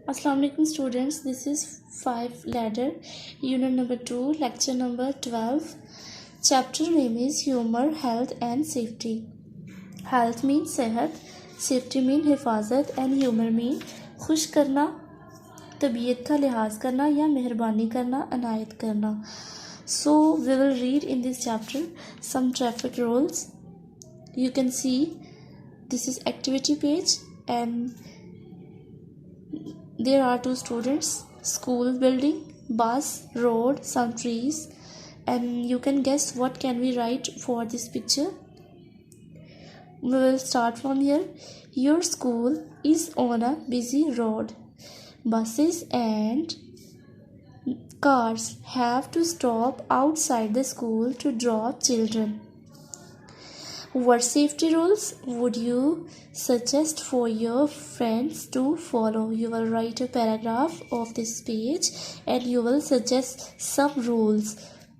Assalamu alaikum students, this is 5 ladder, unit number 2, lecture number 12. Chapter name is humor, health and safety. Health means सेहत, safety mean हिफाजत and humor mean खुश करना, तबीयत का लिहाज करना या मेहरबानी करना, अनायत करना. So we will read in this chapter some traffic rules. You can see this is activity page and there are 2 students, school building, bus, road, some trees, and you can guess what can we write for this picture. We will start from here. Your school is on a busy road. Buses and cars have to stop outside the school to drop children. What safety rules would you suggest for your friends to follow? You will write a paragraph of this page and you will suggest some rules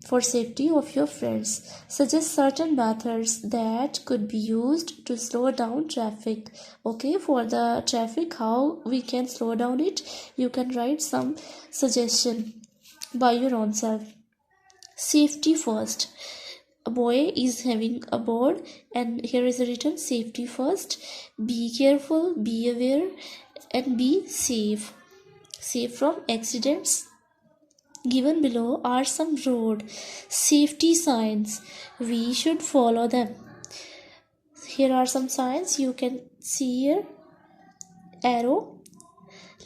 for safety of your friends. Suggest certain methods that could be used to slow down traffic. Okay, for the traffic, how we can slow down it, you can write some suggestion by your own self. Safety first. A boy is having a board and here is written safety first. Be careful, be aware and be safe. Safe from accidents. Given below are some road safety signs. We should follow them. Here are some signs you can see here. Arrow,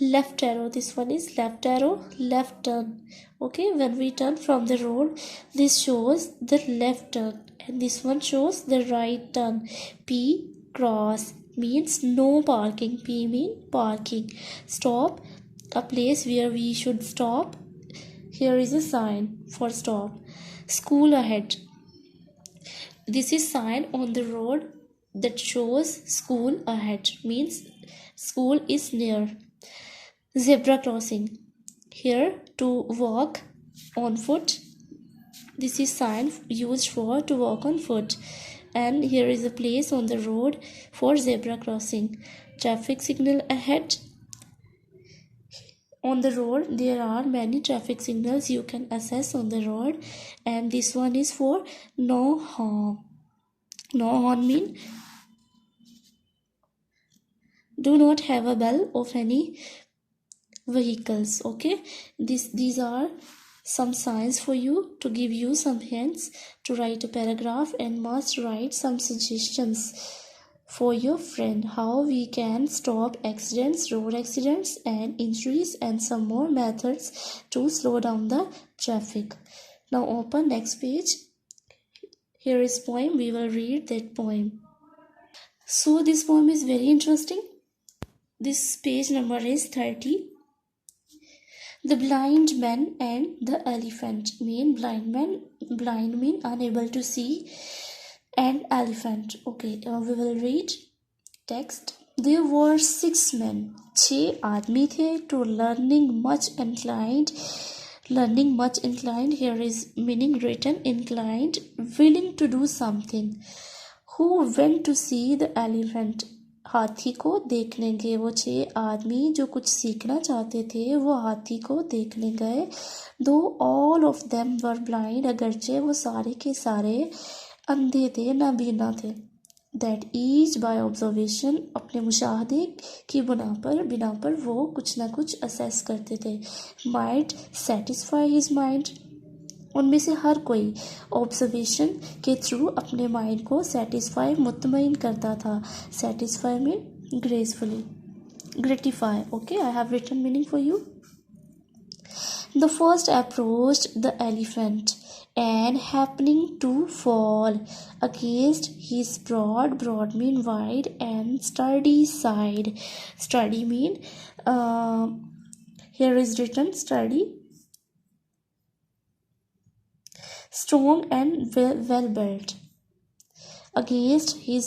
left arrow, this one is left arrow, left turn. Okay, when we turn from the road, this shows the left turn and this one shows the right turn. P, cross, means no parking. P mean parking. Stop, a place where we should stop. Here is a sign for stop. School ahead, this is sign on the road that shows school ahead, means school is near. Zebra crossing, here to walk on foot, this is sign used for to walk on foot, and here is a place on the road for zebra crossing. Traffic signal ahead, on the road there are many traffic signals you can access on the road, and this one is for no horn. No horn mean do not have a bell of any vehicles. Okay, these are some signs for you to give you some hints to write a paragraph, and must write some suggestions for your friend how we can stop accidents, road accidents and injuries, and some more methods to slow down the traffic. Now open next page. Here is poem. We will read that poem. So this poem is very interesting. This page number is 30. The blind man and the elephant. Mean blind man, blind mean unable to see, and elephant. Okay, we will read text. There were 6 men. 6 आदमी थे to learning much inclined. Learning much inclined, here is meaning written inclined, willing to do something. Who went to see the elephant? हाथी को देखने गए. वो 6 आदमी जो कुछ सीखना चाहते थे वो हाथी को देखने गए. दो all of them were blind, अगरचे वो सारे के सारे अंधे थे, नाबीना थे. That each by observation, अपने मुशाहदे की बिना पर वो कुछ ना कुछ assess करते थे. Might satisfy his mind, उनमें से हर कोई ऑब्जर्वेशन के थ्रू अपने माइंड को सेटिस्फाई मुतमईन करता था. Satisfy mean gracefully, gratify. Okay, I have written meaning for you. The first approached the elephant and happening to fall against his broad mean wide and sturdy side. Sturdy mean here is written sturdy, strong and well built. Against his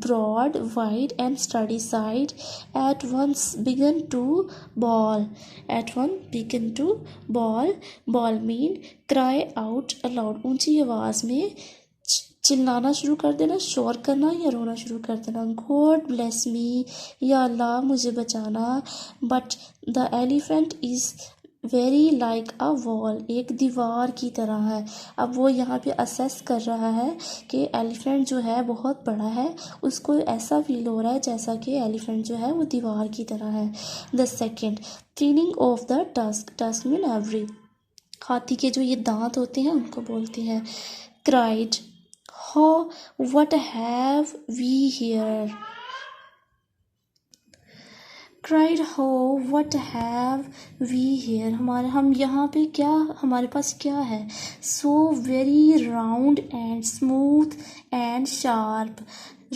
broad, wide and sturdy side, at once began to bawl. At once began to bawl. Bawl mean cry out aloud. ऊंची आवाज में चिल्लाना शुरू कर देना, शोर करना या रोना शुरू कर देना। गॉड ब्लेस मी, या अल्लाह मुझे बचाना। But the elephant is very like a wall, एक दीवार की तरह है। अब वो यहाँ पे असेस कर रहा है कि एलिफेंट जो है बहुत बड़ा है, उसको ऐसा फील हो रहा है जैसा कि एलिफेंट जो है वो दीवार की तरह है। The second, cleaning of the tusk, tusk mean every, हाथी के जो ये दांत होते हैं उनको बोलते हैं। Cried, how what have we here, cried how what have we here, हम यहाँ पे क्या, हमारे पास क्या है। So very round and smooth and sharp,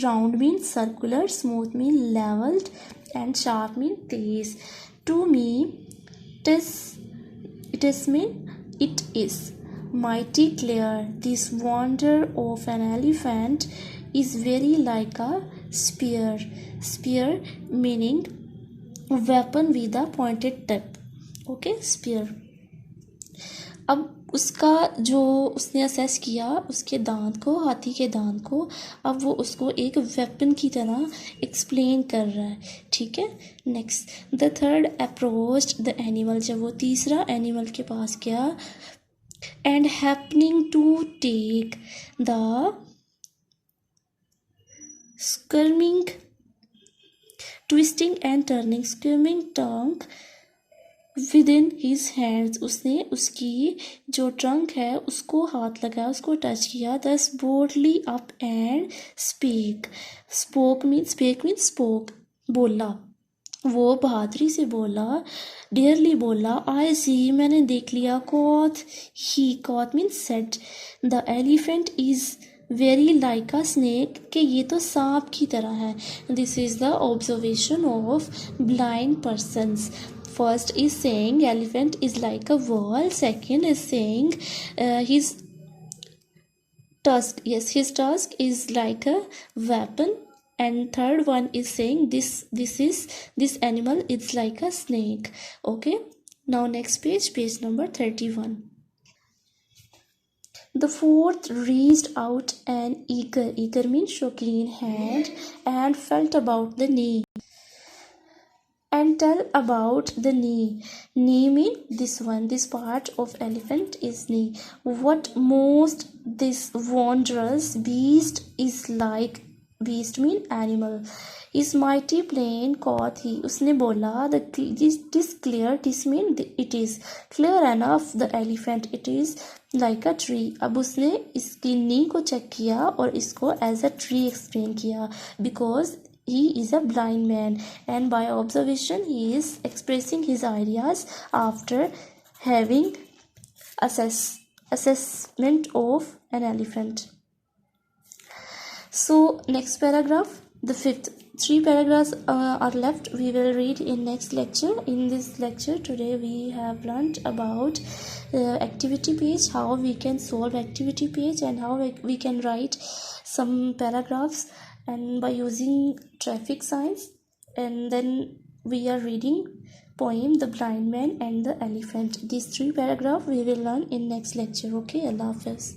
round mean circular, smooth mean levelled and sharp mean तेज। To me it is mean it is mighty clear, this wonder of an elephant is very like a spear, spear meaning weapon with a pointed tip, okay, spear। अब उसका जो उसने assess किया उसके दांत को, हाथी के दांत को, अब वो उसको एक वेपन की तरह एक्सप्लेन कर रहा है, ठीक है। Next, the third approached the animal, जब वो तीसरा एनिमल के पास गया, and happening to take the squirming, twisting and turning, squirming tongue within his hands, उसने उसकी जो ट्रंक है उसको हाथ लगाया, उसको टच किया। दस boldly up and speak, speak mean spoke, बोला, वो बहादुरी से बोला, डेयरली बोला, आई सी, मैंने देख लिया। Quoth, he, quoth mean said, the elephant is very like a snake, कि ये तो सांप की तरह है। This is the observation of blind persons. First is saying elephant is like a wall. Second is saying his tusk, yes, his tusk is like a weapon. And third one is saying this animal is like a snake. Okay, now next page, page number 31. The fourth reached out an eager means shaking hand and felt about the knee. And tell about the knee. Knee mean this one, this part of elephant is knee. What most this wondrous beast is like, beast mean animal, is mighty plain, caught he, उसने बोला, this clear, this mean it is clear enough, the elephant it is like a tree। अब उसने इसकी नी को check किया और इसको as a tree explain किया, because he is a blind man and by observation he is expressing his ideas after having assessment of an elephant। So next paragraph, the fifth, 3 paragraphs are left, we will read in next lecture। In this lecture today we have learnt about activity page, how we can solve activity page and how we can write some paragraphs and by using traffic signs, and then we are reading poem The Blind Man and the Elephant। These 3 paragraphs we will learn in next lecture, okay। Allah Hafiz।